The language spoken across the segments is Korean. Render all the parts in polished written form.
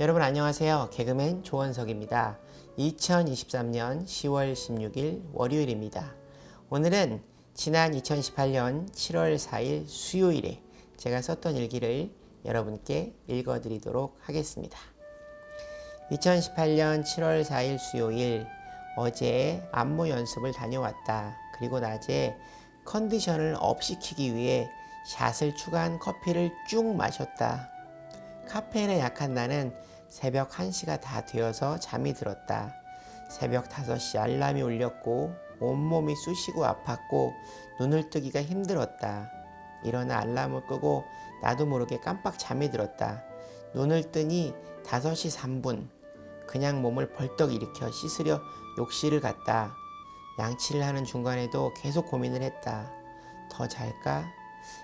여러분 안녕하세요. 개그맨 조원석입니다. 2023년 10월 16일 월요일입니다. 오늘은 지난 2018년 7월 4일 수요일에 제가 썼던 일기를 여러분께 읽어드리도록 하겠습니다. 2018년 7월 4일 수요일, 어제 안무 연습을 다녀왔다. 그리고 낮에 컨디션을 업시키기 위해 샷을 추가한 커피를 쭉 마셨다. 카페인에 약한 나는 새벽 1시가 다 되어서 잠이 들었다. 새벽 5시 알람이 울렸고 온몸이 쑤시고 아팠고 눈을 뜨기가 힘들었다. 일어나 알람을 끄고 나도 모르게 깜빡 잠이 들었다. 눈을 뜨니 5시 3분. 그냥 몸을 벌떡 일으켜 씻으려 욕실을 갔다. 양치를 하는 중간에도 계속 고민을 했다. 더 잘까?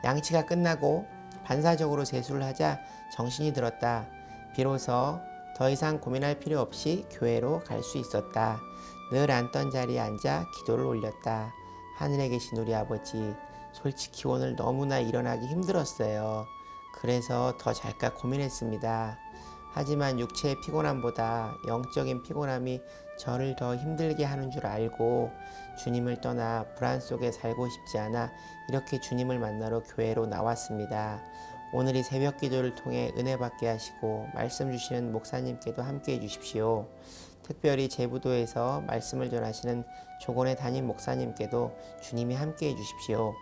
양치가 끝나고 반사적으로 세수를 하자 정신이 들었다. 비로소 더 이상 고민할 필요 없이 교회로 갈 수 있었다. 늘 앉던 자리에 앉아 기도를 올렸다. 하늘에 계신 우리 아버지, 솔직히 오늘 너무나 일어나기 힘들었어요. 그래서 더 잘까 고민했습니다. 하지만 육체의 피곤함보다 영적인 피곤함이 저를 더 힘들게 하는 줄 알고 주님을 떠나 불안 속에 살고 싶지 않아 이렇게 주님을 만나러 교회로 나왔습니다. 오늘 이 새벽 기도를 통해 은혜 받게 하시고 말씀 주시는 목사님께도 함께 해주십시오. 특별히 제부도에서 말씀을 전하시는 조건의 담임 목사님께도 주님이 함께 해주십시오.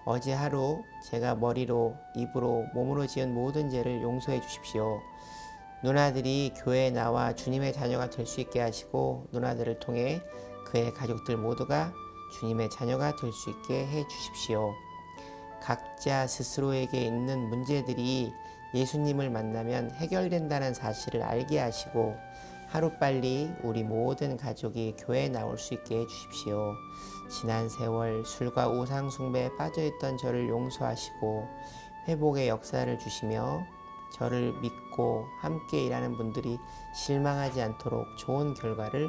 어제 하루 제가 머리로, 입으로, 몸으로 지은 모든 죄를 용서해 주십시오. 누나들이 교회에 나와 주님의 자녀가 될 수 있게 하시고 누나들을 통해 그의 가족들 모두가 주님의 자녀가 될 수 있게 해 주십시오. 각자 스스로에게 있는 문제들이 예수님을 만나면 해결된다는 사실을 알게 하시고 하루빨리 우리 모든 가족이 교회에 나올 수 있게 해주십시오. 지난 세월 술과 우상 숭배에 빠져있던 저를 용서하시고 회복의 역사를 주시며 저를 믿고 함께 일하는 분들이 실망하지 않도록 좋은 결과를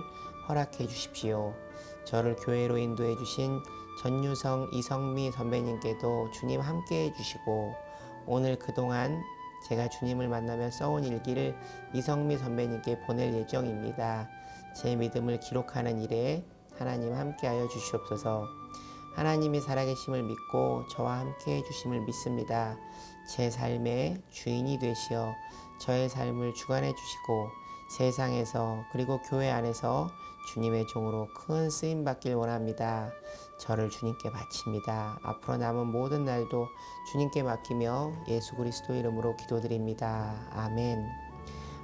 허락해 주십시오. 저를 교회로 인도해 주신 전유성, 이성미 선배님께도 주님 함께 해주시고 오늘 그동안 제가 주님을 만나며 써온 일기를 이성미 선배님께 보낼 예정입니다. 제 믿음을 기록하는 일에 하나님 함께하여 주시옵소서. 하나님이 살아계심을 믿고 저와 함께 해주심을 믿습니다. 제 삶의 주인이 되시어 저의 삶을 주관해 주시고 세상에서 그리고 교회 안에서 주님의 종으로 큰 쓰임 받길 원합니다. 저를 주님께 바칩니다. 앞으로 남은 모든 날도 주님께 맡기며 예수 그리스도 이름으로 기도드립니다. 아멘.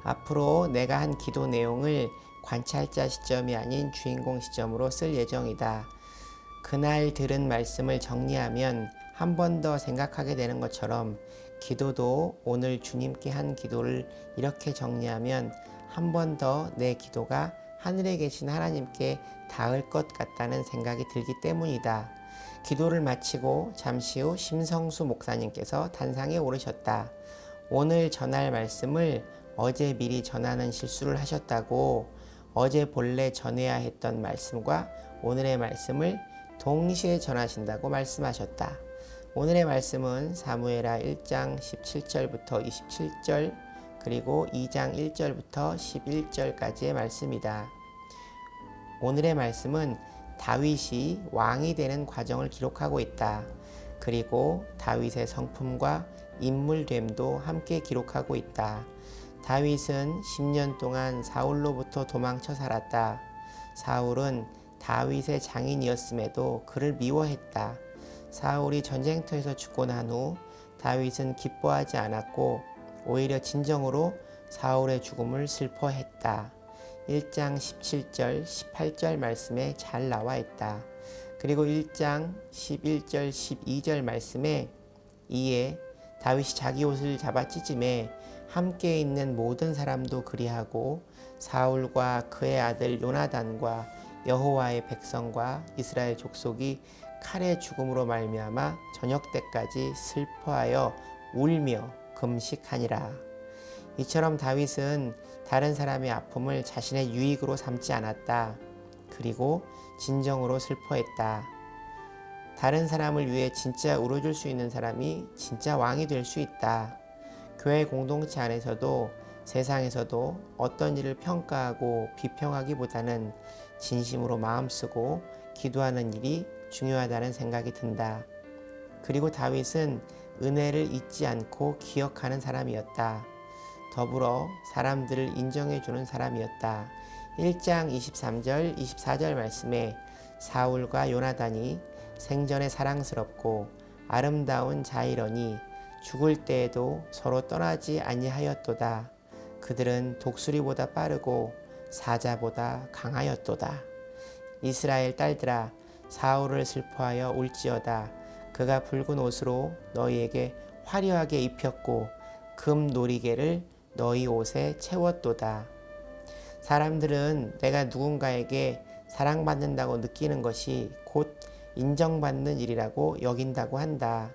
앞으로 내가 한 기도 내용을 관찰자 시점이 아닌 주인공 시점으로 쓸 예정이다. 그날 들은 말씀을 정리하면 한 번 더 생각하게 되는 것처럼 기도도 오늘 주님께 한 기도를 이렇게 정리하면 한 번 더 내 기도가 하늘에 계신 하나님께 닿을 것 같다는 생각이 들기 때문이다. 기도를 마치고 잠시 후 심성수 목사님께서 단상에 오르셨다. 오늘 전할 말씀을 어제 미리 전하는 실수를 하셨다고 어제 본래 전해야 했던 말씀과 오늘의 말씀을 동시에 전하신다고 말씀하셨다. 오늘의 말씀은 사무엘하 1장 17절부터 27절 그리고 2장 1절부터 11절까지의 말씀이다. 오늘의 말씀은 다윗이 왕이 되는 과정을 기록하고 있다. 그리고 다윗의 성품과 인물됨도 함께 기록하고 있다. 다윗은 10년 동안 사울로부터 도망쳐 살았다. 사울은 다윗의 장인이었음에도 그를 미워했다. 사울이 전쟁터에서 죽고 난 후 다윗은 기뻐하지 않았고 오히려 진정으로 사울의 죽음을 슬퍼했다. 1장 17절, 18절 말씀에 잘 나와 있다. 그리고 1장 11절, 12절 말씀에 이에 다윗이 자기 옷을 잡아 찢음에 함께 있는 모든 사람도 그리하고 사울과 그의 아들 요나단과 여호와의 백성과 이스라엘 족속이 칼의 죽음으로 말미암아 저녁 때까지 슬퍼하여 울며 금식하니라. 이처럼 다윗은 다른 사람의 아픔을 자신의 유익으로 삼지 않았다. 그리고 진정으로 슬퍼했다. 다른 사람을 위해 진짜 울어줄 수 있는 사람이 진짜 왕이 될 수 있다. 교회 공동체 안에서도 세상에서도 어떤 일을 평가하고 비평하기보다는 진심으로 마음쓰고 기도하는 일이 중요하다는 생각이 든다. 그리고 다윗은 은혜를 잊지 않고 기억하는 사람이었다. 더불어 사람들을 인정해주는 사람이었다. 1장 23절, 24절 말씀에 사울과 요나단이 생전에 사랑스럽고 아름다운 자이러니 죽을 때에도 서로 떠나지 아니하였도다. 그들은 독수리보다 빠르고 사자보다 강하였도다. 이스라엘 딸들아, 사울을 슬퍼하여 울지어다. 그가 붉은 옷으로 너희에게 화려하게 입혔고 금 놀이개를 너희 옷에 채웠도다. 사람들은 내가 누군가에게 사랑받는다고 느끼는 것이 곧 인정받는 일이라고 여긴다고 한다.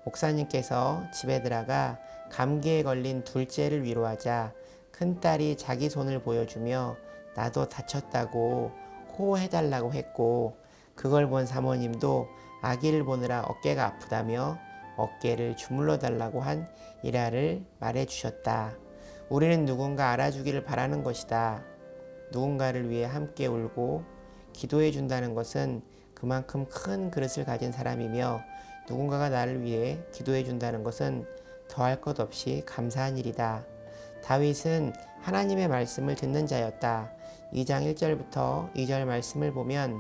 목사님께서 집에 들어가 감기에 걸린 둘째를 위로하자 큰딸이 자기 손을 보여주며 나도 다쳤다고 호호해달라고 했고, 그걸 본 사모님도 아기를 보느라 어깨가 아프다며 어깨를 주물러 달라고 한 일화를 말해 주셨다. 우리는 누군가 알아주기를 바라는 것이다. 누군가를 위해 함께 울고 기도해 준다는 것은 그만큼 큰 그릇을 가진 사람이며, 누군가가 나를 위해 기도해 준다는 것은 더할 것 없이 감사한 일이다. 다윗은 하나님의 말씀을 듣는 자였다. 2장 1절부터 2절 말씀을 보면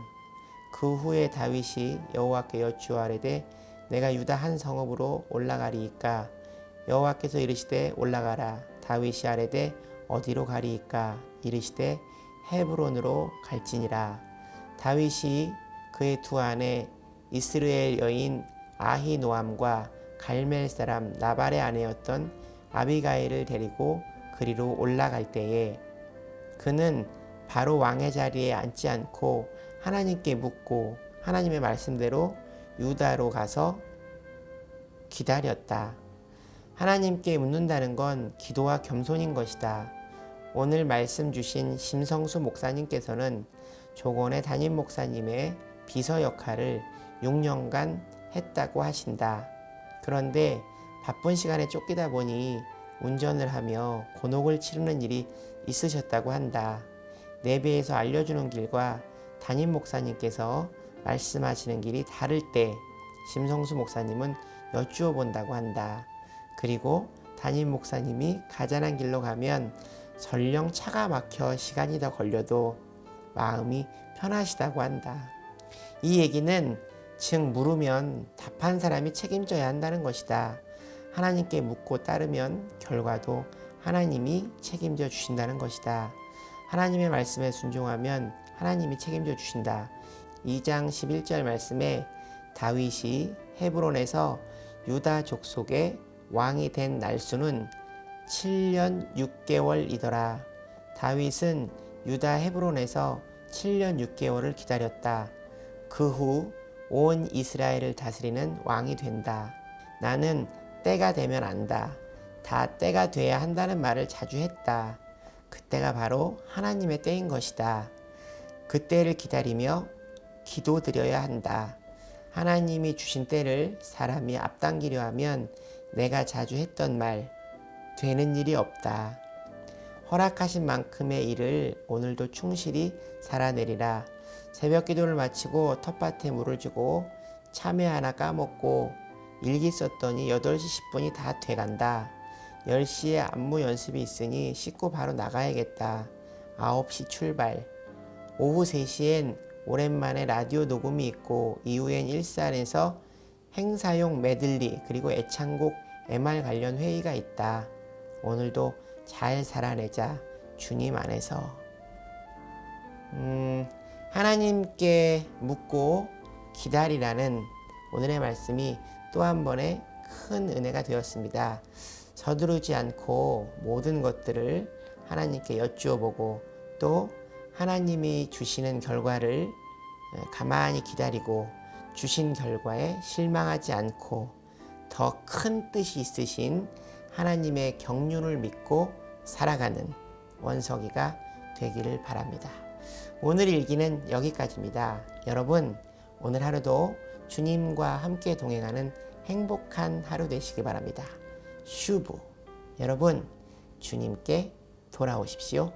그 후에 다윗이 여호와께 여쭈아뢰되 내가 유다 한 성읍으로 올라가리이까. 여호와께서 이르시되 올라가라. 다윗이 아뢰되 어디로 가리이까. 이르시되 헤브론으로 갈지니라. 다윗이 그의 두 아내 이스라엘 여인 아히노암과 갈멜 사람 나발의 아내였던 아비가일을 데리고 그리로 올라갈 때에 그는 바로 왕의 자리에 앉지 않고 하나님께 묻고 하나님의 말씀대로 유다로 가서 기다렸다. 하나님께 묻는다는 건 기도와 겸손인 것이다. 오늘 말씀 주신 심성수 목사님께서는 조건의 담임 목사님의 비서 역할을 6년간 했다고 하신다. 그런데 바쁜 시간에 쫓기다 보니 운전을 하며 곤혹을 치르는 일이 있으셨다고 한다. 내비에서 알려주는 길과 담임 목사님께서 말씀하시는 길이 다를 때 심성수 목사님은 여쭈어 본다고 한다. 그리고 담임 목사님이 가잔한 길로 가면 설령 차가 막혀 시간이 더 걸려도 마음이 편하시다고 한다. 이 얘기는 즉 물으면 답한 사람이 책임져야 한다는 것이다. 하나님께 묻고 따르면 결과도 하나님이 책임져 주신다는 것이다. 하나님의 말씀에 순종하면 하나님이 책임져 주신다. 2장 11절 말씀에 다윗이 헤브론에서 유다 족속의 왕이 된 날수는 7년 6개월이더라. 다윗은 유다 헤브론에서 7년 6개월을 기다렸다. 그 후 온 이스라엘을 다스리는 왕이 된다. 나는 때가 되면 안다. 다 때가 돼야 한다는 말을 자주 했다. 그때가 바로 하나님의 때인 것이다. 그 때를 기다리며 기도드려야 한다. 하나님이 주신 때를 사람이 앞당기려 하면 내가 자주 했던 말, 되는 일이 없다. 허락하신 만큼의 일을 오늘도 충실히 살아내리라. 새벽 기도를 마치고 텃밭에 물을 주고 참외 하나 까먹고 일기 썼더니 8시 10분이 다 돼간다. 10시에 안무 연습이 있으니 씻고 바로 나가야겠다. 9시 출발. 오후 3시엔 오랜만에 라디오 녹음이 있고 이후엔 일산에서 행사용 메들리 그리고 애창곡 MR 관련 회의가 있다. 오늘도 잘 살아내자. 주님 안에서. 하나님께 묻고 기다리라는 오늘의 말씀이 또 한 번의 큰 은혜가 되었습니다. 서두르지 않고 모든 것들을 하나님께 여쭈어보고 또 하나님이 주시는 결과를 가만히 기다리고 주신 결과에 실망하지 않고 더 큰 뜻이 있으신 하나님의 경륜을 믿고 살아가는 원석이가 되기를 바랍니다. 오늘 일기는 여기까지입니다. 여러분, 오늘 하루도 주님과 함께 동행하는 행복한 하루 되시기 바랍니다. 슈브. 여러분, 주님께 돌아오십시오.